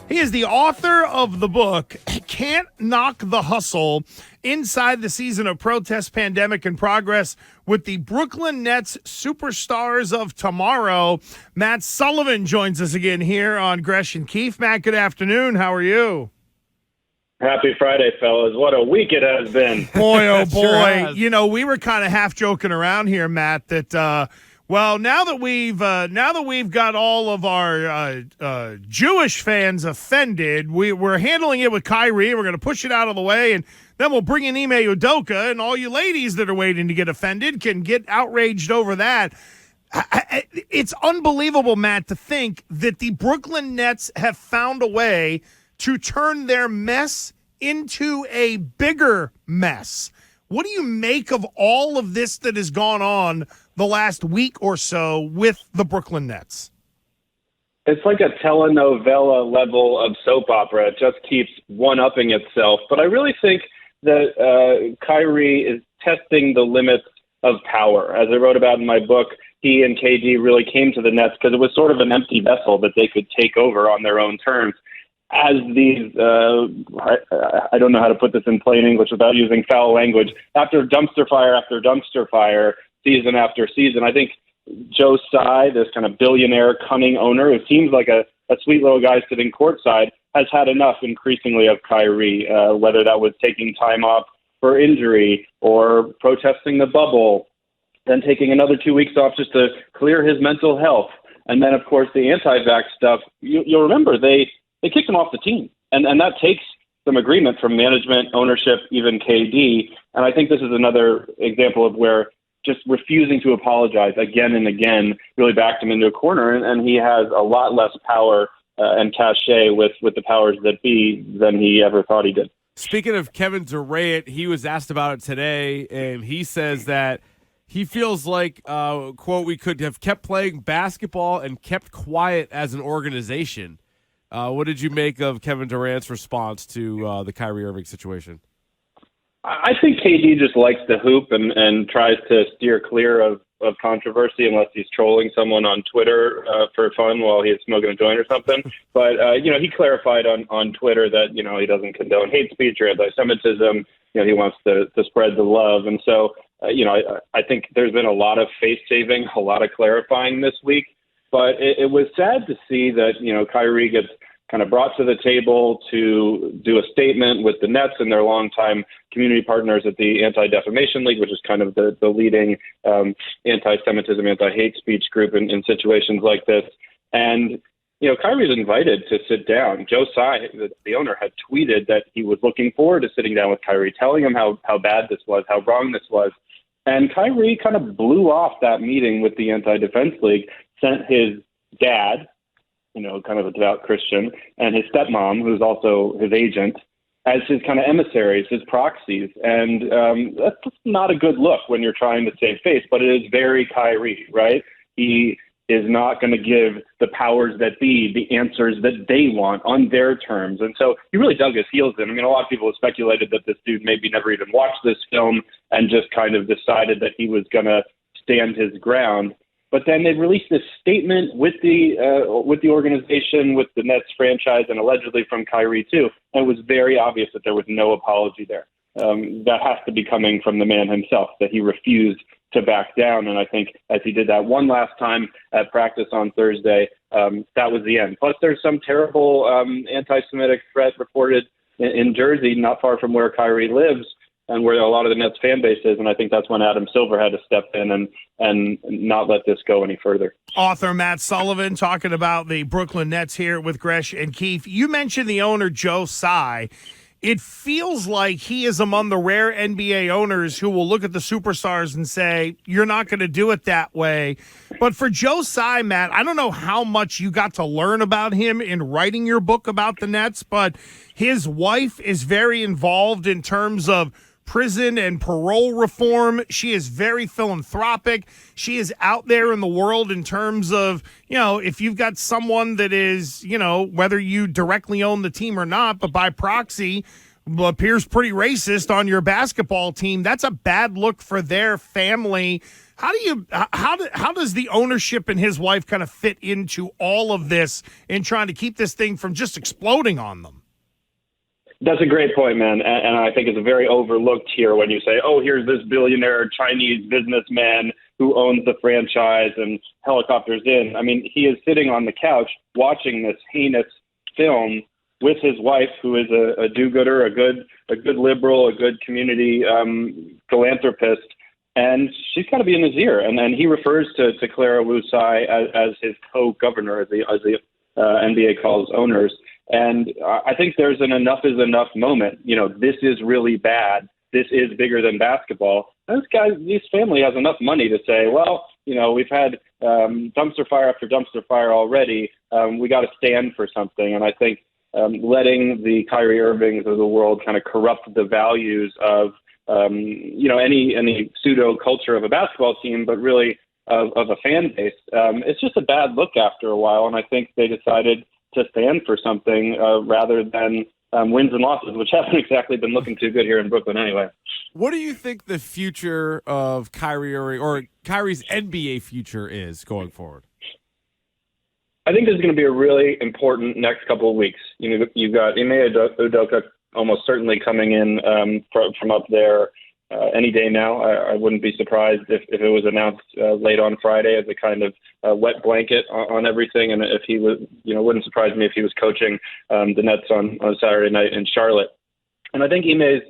He is the author of the book, Can't Knock the Hustle, Inside the Season of Protest, Pandemic, and Progress with the Brooklyn Nets Superstars of Tomorrow. Matt Sullivan joins us again here on Gresh and Keefe. Matt, good afternoon. How are you? Happy Friday, fellas. What a week it has been. Boy, oh boy. Sure, you know, we were kind of half joking around here, Matt, that well, now that we've got all of our Jewish fans offended, we're handling it with Kyrie. We're going to push it out of the way, and then we'll bring in Ime Udoka, and all you ladies that are waiting to get offended can get outraged over that. It's unbelievable, Matt, to think that the Brooklyn Nets have found a way to turn their mess into a bigger mess. What do you make of all of this that has gone on the last week or so with the Brooklyn Nets? It's like a telenovela level of soap opera. It just keeps one-upping itself. But I really think that Kyrie is testing the limits of power. As I wrote about in my book, he and KD really came to the Nets because it was sort of an empty vessel that they could take over on their own terms. As these, I don't know how to put this in plain English without using foul language, after dumpster fire, season after season, I think Joe Tsai, this kind of billionaire, cunning owner who seems like a sweet little guy sitting courtside, has had enough increasingly of Kyrie, whether that was taking time off for injury or protesting the bubble, then taking another 2 weeks off just to clear his mental health. And then, of course, the anti-vax stuff, you'll remember they kicked him off the team. And that takes some agreement from management, ownership, even KD. And I think this is another example of where just refusing to apologize again and again really backed him into a corner. And he has a lot less power and cachet with the powers that be than he ever thought he did. Speaking of Kevin Durant, he was asked about it today, and he says that he feels like, quote, we could have kept playing basketball and kept quiet as an organization. What did you make of Kevin Durant's response to the Kyrie Irving situation? I think KD just likes to hoop and tries to steer clear of controversy unless he's trolling someone on Twitter for fun while he's smoking a joint or something. But, he clarified on Twitter that, he doesn't condone hate speech or anti-Semitism. He wants to spread the love. And so, I think there's been a lot of face-saving, a lot of clarifying this week. But it was sad to see that, Kyrie gets kind of brought to the table to do a statement with the Nets and their longtime community partners at the Anti-Defamation League, which is kind of the leading anti-Semitism, anti-hate speech group in situations like this. And, Kyrie's invited to sit down. Joe Tsai, the owner, had tweeted that he was looking forward to sitting down with Kyrie, telling him how bad this was, how wrong this was. And Kyrie kind of blew off that meeting with the Anti-Defense League, sent his dad, kind of a devout Christian, and his stepmom, who's also his agent, as his kind of emissaries, his proxies. And that's just not a good look when you're trying to save face, but it is very Kyrie, right? He is not going to give the powers that be the answers that they want on their terms. And so he really dug his heels in. I mean, a lot of people have speculated that this dude maybe never even watched this film and just kind of decided that he was going to stand his ground. But then they released this statement with the organization, with the Nets franchise, and allegedly from Kyrie too. And it was very obvious that there was no apology there. That has to be coming from the man himself, that he refused to back down. And I think as he did that one last time at practice on Thursday, that was the end. Plus, there's some terrible anti-Semitic threat reported in Jersey, not far from where Kyrie lives, and where a lot of the Nets fan base is. And I think that's when Adam Silver had to step in and not let this go any further. Author Matt Sullivan talking about the Brooklyn Nets here with Gresh and Keefe. You mentioned the owner, Joe Tsai. It feels like he is among the rare NBA owners who will look at the superstars and say, you're not going to do it that way. But for Joe Tsai, Matt, I don't know how much you got to learn about him in writing your book about the Nets, but his wife is very involved in terms of prison and parole reform. She is very philanthropic. She is out there in the world in terms of, if you've got someone that is, whether you directly own the team or not, but by proxy, appears pretty racist on your basketball team. That's a bad look for their family. How does the ownership and his wife kind of fit into all of this in trying to keep this thing from just exploding on them? That's a great point, man. And I think it's very overlooked here when you say, oh, here's this billionaire Chinese businessman who owns the franchise and helicopters in. I mean, he is sitting on the couch watching this heinous film with his wife, who is a do-gooder, a good liberal, a good community philanthropist. And she's got to be in his ear. And he refers to Clara Wu Tsai as his co-governor, as the NBA calls owners. And I think there's an enough is enough moment. This is really bad. This is bigger than basketball. And this family has enough money to say, well, we've had dumpster fire after dumpster fire already. We got to stand for something. And I think letting the Kyrie Irvings of the world kind of corrupt the values of any pseudo culture of a basketball team, but really of a fan base, it's just a bad look after a while. And I think they decided to stand for something rather than wins and losses, which haven't exactly been looking too good here in Brooklyn anyway. What do you think the future of Kyrie Irving or Kyrie's NBA future is going forward? I think this is going to be a really important next couple of weeks. You've got Ime Udoka almost certainly coming in from up there any day now. I wouldn't be surprised if it was announced late on Friday as a kind of wet blanket on everything. And if he was, wouldn't surprise me if he was coaching the Nets on Saturday night in Charlotte. And I think Ime is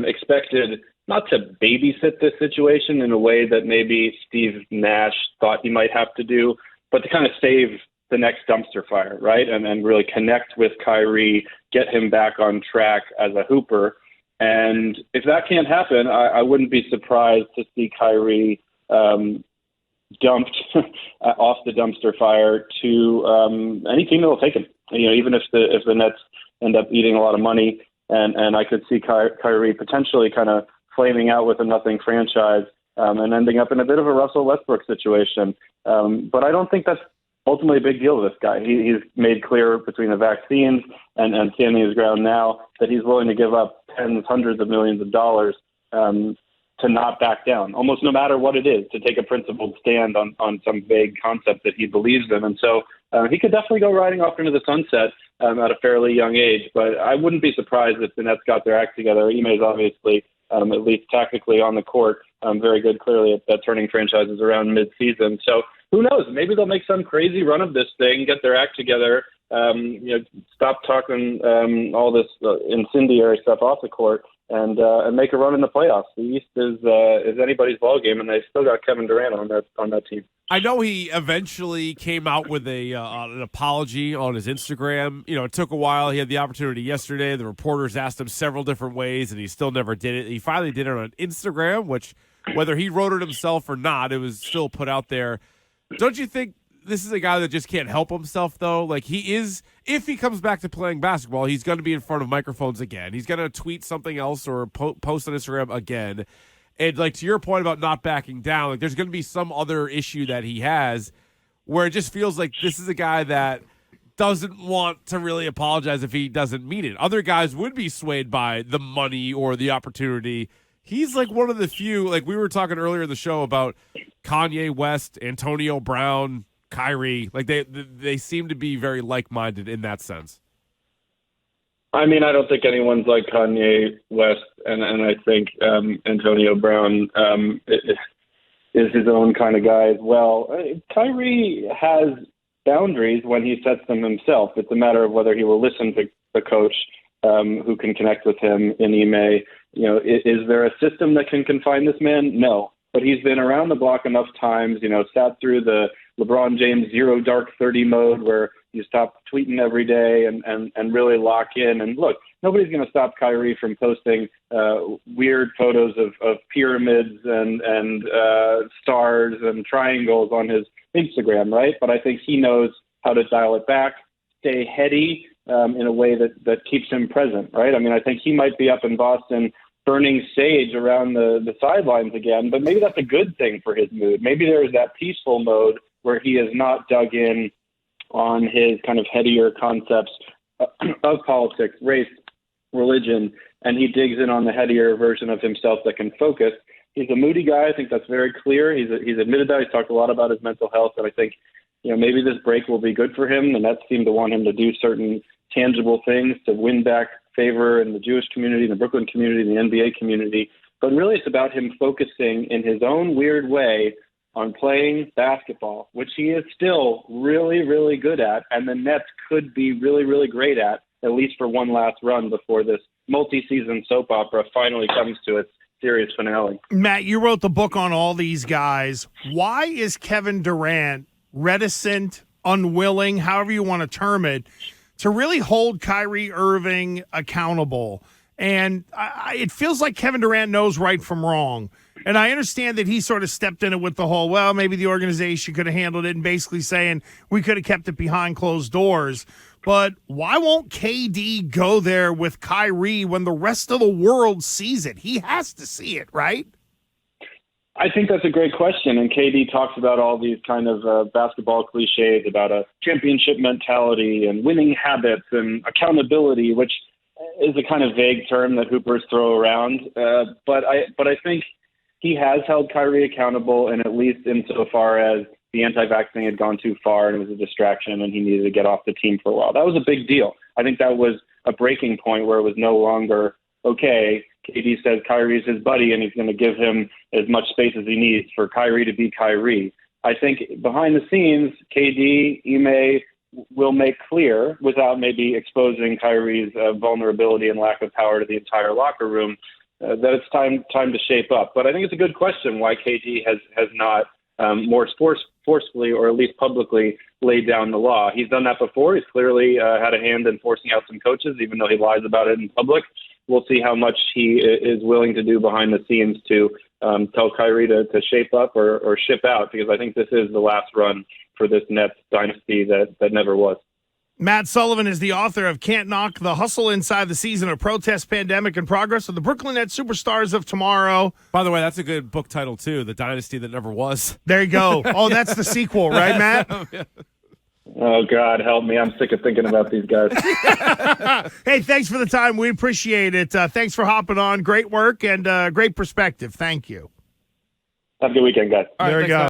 expected not to babysit this situation in a way that maybe Steve Nash thought he might have to do, but to kind of save the next dumpster fire, right? And really connect with Kyrie, get him back on track as a hooper. And if that can't happen, I wouldn't be surprised to see Kyrie dumped off the dumpster fire to any team that will take him. Even if the Nets end up eating a lot of money, and I could see Kyrie potentially kind of flaming out with a nothing franchise and ending up in a bit of a Russell Westbrook situation. But I don't think that's ultimately a big deal to this guy. He's made clear between the vaccines and standing his ground now that he's willing to give up tens, hundreds of millions of dollars to not back down, almost no matter what it is, to take a principled stand on some vague concept that he believes in. And so he could definitely go riding off into the sunset at a fairly young age. But I wouldn't be surprised if the Nets got their act together. Ime is obviously, at least tactically on the court, very good clearly at turning franchises around mid-season. So who knows? Maybe they'll make some crazy run of this thing, get their act together, stop talking all this incendiary stuff off the court, and make a run in the playoffs. The East is anybody's ballgame, and they've still got Kevin Durant on that team. I know he eventually came out with an apology on his Instagram. It took a while. He had the opportunity yesterday. The reporters asked him several different ways, and he still never did it. He finally did it on Instagram, which, whether he wrote it himself or not, it was still put out there. Don't you think this is a guy that just can't help himself, though? Like, he is, if he comes back to playing basketball, he's going to be in front of microphones again. He's going to tweet something else or post on Instagram again. And, like, to your point about not backing down, like, there's going to be some other issue that he has where it just feels like this is a guy that doesn't want to really apologize if he doesn't mean it. Other guys would be swayed by the money or the opportunity. He's like one of the few, like we were talking earlier in the show about Kanye West, Antonio Brown, Kyrie. Like they seem to be very like-minded in that sense. I mean, I don't think anyone's like Kanye West, and I think Antonio Brown is his own kind of guy as well. Kyrie has boundaries when he sets them himself. It's a matter of whether he will listen to the coach who can connect with him in Ime. Is there a system that can confine this man? No. But he's been around the block enough times, sat through the LeBron James zero dark 30 mode where you stop tweeting every day and really lock in. And look, nobody's going to stop Kyrie from posting weird photos of pyramids and stars and triangles on his Instagram, right? But I think he knows how to dial it back, stay heady in a way that keeps him present, right? I mean, I think he might be up in Boston burning sage around the sidelines again, but maybe that's a good thing for his mood. Maybe there's that peaceful mode where he is not dug in on his kind of headier concepts of politics, race, religion, and he digs in on the headier version of himself that can focus. He's a moody guy. I think that's very clear. He's admitted that. He's talked a lot about his mental health, and I think maybe this break will be good for him. The Nets seem to want him to do certain tangible things to win back favor in the Jewish community, the Brooklyn community, the NBA community. But really it's about him focusing in his own weird way on playing basketball, which he is still really, really good at, and the Nets could be really, really great at least for one last run before this multi-season soap opera finally comes to its series finale. Matt, you wrote the book on all these guys. Why is Kevin Durant reticent, unwilling, however you want to term it, to really hold Kyrie Irving accountable? And it feels like Kevin Durant knows right from wrong. And I understand that he sort of stepped in it with the whole, well, maybe the organization could have handled it, and basically saying we could have kept it behind closed doors. But why won't KD go there with Kyrie when the rest of the world sees it? He has to see it, right? I think that's a great question. And KD talks about all these kind of basketball cliches about a championship mentality and winning habits and accountability, which is a kind of vague term that hoopers throw around. But I think he has held Kyrie accountable, and at least insofar as the anti-vaxxing had gone too far and it was a distraction and he needed to get off the team for a while. That was a big deal. I think that was a breaking point where it was no longer, okay, KD says Kyrie's his buddy and he's going to give him as much space as he needs for Kyrie to be Kyrie. I think behind the scenes, KD, Ime will make clear, without maybe exposing Kyrie's vulnerability and lack of power to the entire locker room, that it's time to shape up. But I think it's a good question why KD has not more forcefully, or at least publicly, laid down the law. He's done that before. He's clearly had a hand in forcing out some coaches, even though he lies about it in public. We'll see how much he is willing to do behind the scenes to tell Kyrie to shape up or ship out, because I think this is the last run for this Nets dynasty that never was. Matt Sullivan is the author of Can't Knock the Hustle Inside the Season of Protest, Pandemic, and Progress of the Brooklyn Nets Superstars of Tomorrow. By the way, that's a good book title, too, The Dynasty That Never Was. There you go. Oh, that's the sequel, right, Matt? Yeah. Oh, God, help me. I'm sick of thinking about these guys. Hey, thanks for the time. We appreciate it. Thanks for hopping on. Great work and great perspective. Thank you. Have a good weekend, guys. All right, there you go.